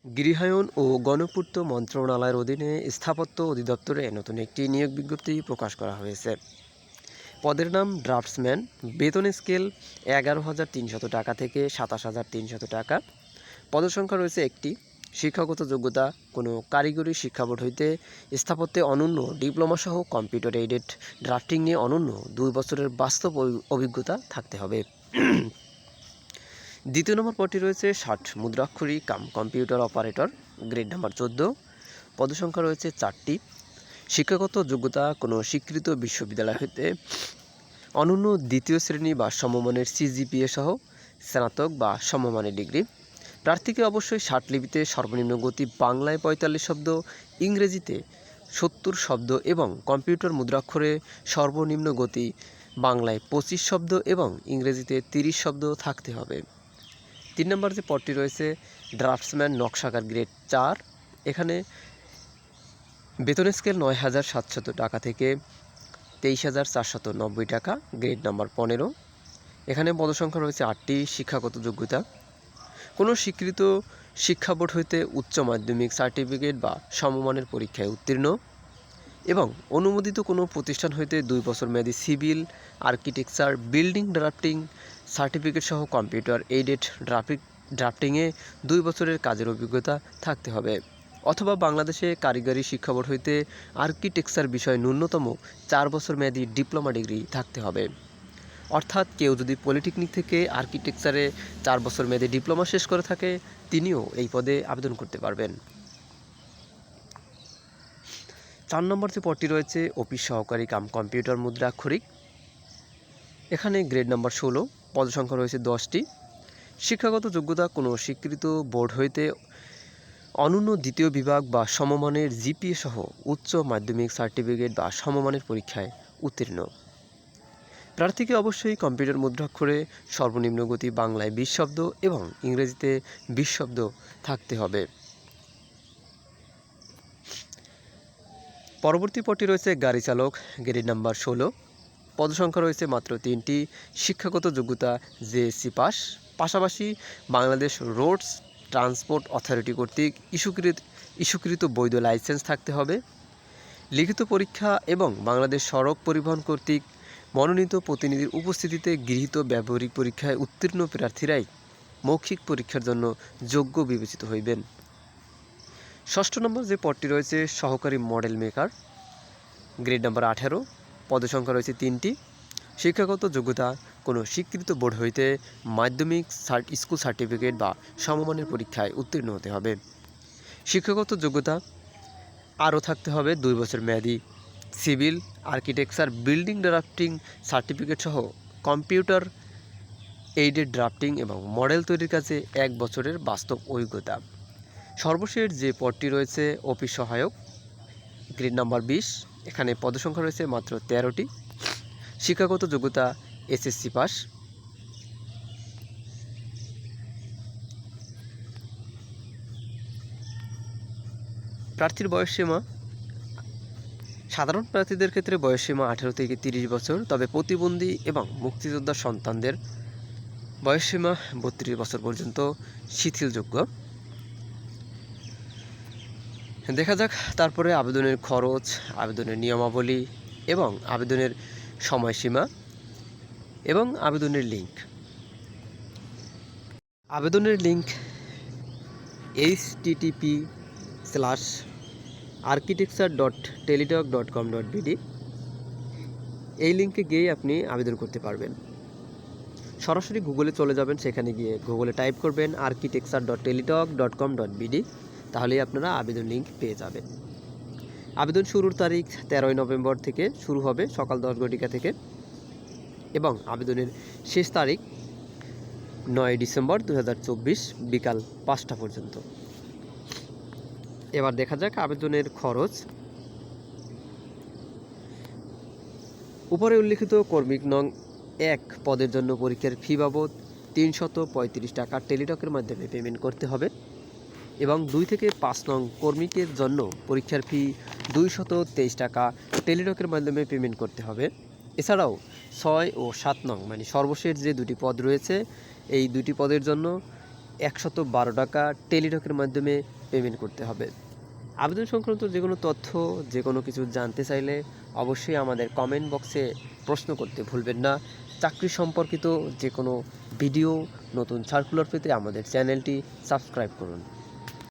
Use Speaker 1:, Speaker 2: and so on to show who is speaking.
Speaker 1: গৃহায়ন ও গণপূর্ত মন্ত্রণালয়ের অধীনে স্থাপত্য অধিদপ্তরে নতুন একটি নিয়োগ বিজ্ঞপ্তি প্রকাশ করা হয়েছে। পদের নাম ড্রাফটসম্যান। বেতন স্কেল 11,300 টাকা থেকে 27,300 টাকা। পদসংখ্যা রয়েছে একটি। শিক্ষাগত যোগ্যতা কোনো কারিগরি শিক্ষা বোর্ড হইতে স্থাপত্যে অনন্য ডিপ্লোমা সহ কম্পিউটার এইডেড ড্রাফটিং নিয়ে অনন্য 2 বছরের বাস্তব অভিজ্ঞতা থাকতে হবে। দ্বিতীয় নম্বর পদটি রয়েছে 60 মুদ্রাক্ষরী cum computer operator, grade number 14। পদসংখ্যা রয়েছে 4টি। শিক্ষাগত যোগ্যতা কোনো স্বীকৃত বিশ্ববিদ্যালয় হতে অনন্য দ্বিতীয় শ্রেণী বা সমমানের সিজিপিএ সহ স্নাতক বা সমমানের ডিগ্রি। প্রার্থীকে অবশ্যই 60 লিপিতে সর্বনিম্ন গতি বাংলায় 45 শব্দ, ইংরেজিতে 70 শব্দ এবং কম্পিউটার মুদ্রাক্ষরে সর্বনিম্ন গতি বাংলায় 25 শব্দ এবং ইংরেজিতে 30 শব্দ থাকতে হবে। 3 নম্বর যে পদটি রয়েছে ড্রাফটসম্যান নকশাকার, গ্রেড 4। এখানে বেতন স্কেল 9,700 টাকা থেকে 23,490 টাকা, গ্রেড নাম্বার 15। এখানে পদসংখ্যা রয়েছে 8টি। শিক্ষাগত যোগ্যতা কোনো স্বীকৃত শিক্ষা বোর্ড হইতে উচ্চ মাধ্যমিক সার্টিফিকেট বা সমমানের পরীক্ষায় উত্তীর্ণ এবং অনুমোদিত কোনো প্রতিষ্ঠান হইতে 2 বছর মেয়াদী civil, architecture, building drafting certificate সহ কম্পিউটার এইডেড ড্রাফটিংয়ে 2 বছরের কাজের অভিজ্ঞতা থাকতে হবে, অথবা বাংলাদেশে কারিগরি শিক্ষা বোর্ড হইতে আর্কিটেকচার বিষয়ে ন্যূনতম 4 বছর মেয়াদী ডিপ্লোমা ডিগ্রি থাকতে হবে। অর্থাৎ কেউ যদি পলিটেকনিক থেকে আর্কিটেকচারে 4 বছর মেয়াদী ডিপ্লোমা শেষ করে থাকে, তিনিও এই পদে আবেদন করতে পারবেন। 4 নম্বর যে পদটি রয়েছে অফিস সহকারী কাম কম্পিউটার মুদ্রাক্ষরিক, এখানে গ্রেড নাম্বার 16। পদসংখ্যা রয়েছে 10টি। শিক্ষাগত যোগ্যতা কোনো স্বীকৃত বোর্ড হইতে অনন্য দ্বিতীয় বিভাগ বা সমমানের জিপিএ সহ উচ্চ মাধ্যমিক সার্টিফিকেট বা সমমানের পরীক্ষায় উত্তীর্ণ। প্রার্থীকে অবশ্যই কম্পিউটার মুদ্রাক্ষরে সর্বনিম্ন গতি বাংলায় 20 শব্দ এবং ইংরেজিতে 20 শব্দ থাকতে হবে। পরবর্তী পদটি রয়েছে গাড়ি চালক, গ্রেড নাম্বার 16। পদসংখ্যা রয়েছে মাত্র 3টি। শিক্ষাগত যোগ্যতা জেএসসি পাস, পাশাপাশি বাংলাদেশ রোডস ট্রান্সপোর্ট অথরিটি কর্তৃক ইস্যুকৃত বৈধ লাইসেন্স থাকতে হবে। লিখিত পরীক্ষা এবং বাংলাদেশ সড়ক পরিবহন কর্তৃক মনোনীত প্রতিনিধির উপস্থিতিতে গৃহীত ব্যবহারিক পরীক্ষায় উত্তীর্ণ প্রার্থীরাই মৌখিক পরীক্ষার জন্য যোগ্য বিবেচিত হইবেন। 6 নম্বর যে পদটি রয়েছে সহকারী মডেল মেকার, গ্রেড নাম্বার 18। পদসংখ্যা রয়েছে 3টি। শিক্ষাগত যোগ্যতা কোনো স্বীকৃত বোর্ড হইতে মাধ্যমিক স্কুল সার্টিফিকেট বা সমমানের পরীক্ষায় উত্তীর্ণ হতে হবে। শিক্ষাগত যোগ্যতা আরও থাকতে হবে 2 বছর মেয়াদী civil, architecture, building drafting certificate সহ কম্পিউটার এইডেড ড্রাফটিং এবং মডেল তৈরির কাজে 1 বছরের বাস্তব অভিজ্ঞতা। সর্বশেষ যে পদটি রয়েছে অফিস সহায়ক, গ্রেড নাম্বার 20। এখানে পদসংখ্যা রয়েছে মাত্র 13টি। শিক্ষাগত যোগ্যতা এসএসসি পাস। প্রার্থীর বয়সসীমা সাধারণ প্রার্থীদের ক্ষেত্রে বয়সসীমা 18 থেকে 30 বছর, তবে প্রতিবন্ধী এবং মুক্তিযোদ্ধার সন্তানদের বয়সসীমা 32 বছর পর্যন্ত শিথিলযোগ্য। দেখা যাক তারপরে আবেদনের খরচ, আবেদনের নিয়মাবলী এবং আবেদনের সময়সীমা এবং আবেদনের লিঙ্ক। আবেদনের লিঙ্ক http:/architecture.teletalk.com.bd। এই লিঙ্কে গিয়ে আপনি আবেদন করতে পারবেন। সরাসরি গুগলে চলে যাবেন, সেখানে গিয়ে গুগলে টাইপ করবেন architecture.teletalk.com.bd, তাহলেই আপনারা আবেদন লিঙ্ক পেয়ে যাবেন। আবেদন শুরুর তারিখ 13 নভেম্বর থেকে শুরু হবে সকাল 10 ঘটিকা থেকে এবং আবেদনের শেষ তারিখ 9 ডিসেম্বর 2024 বিকাল 5টা পর্যন্ত। এবার দেখা যাক আবেদনের খরচ। উপরে উল্লিখিত কর্মিক নং 1 পদের জন্য পরীক্ষার ফি বাবদ 335 টাকা টেলিটকের মাধ্যমে পেমেন্ট করতে হবে এবং 2 থেকে 5 নং কর্মিকের জন্য পরীক্ষার ফি 223 টাকা টেলিটকের মাধ্যমে পেমেন্ট করতে হবে। এছাড়াও 6 ও 7 নং মানে সর্বশেষ যে 2টি পদ রয়েছে, এই 2টি পদের জন্য 112 টাকা টেলিটকের মাধ্যমে পেমেন্ট করতে হবে। আবেদন সংক্রান্ত যে কোনো তথ্য, যে কোনো কিছু জানতে চাইলে অবশ্যই আমাদের কমেন্ট বক্সে প্রশ্ন করতে ভুলবেন না। চাকরি সম্পর্কিত যে কোনো ভিডিও, নতুন সার্কুলার পেতে আমাদের চ্যানেলটি সাবস্ক্রাইব করুন।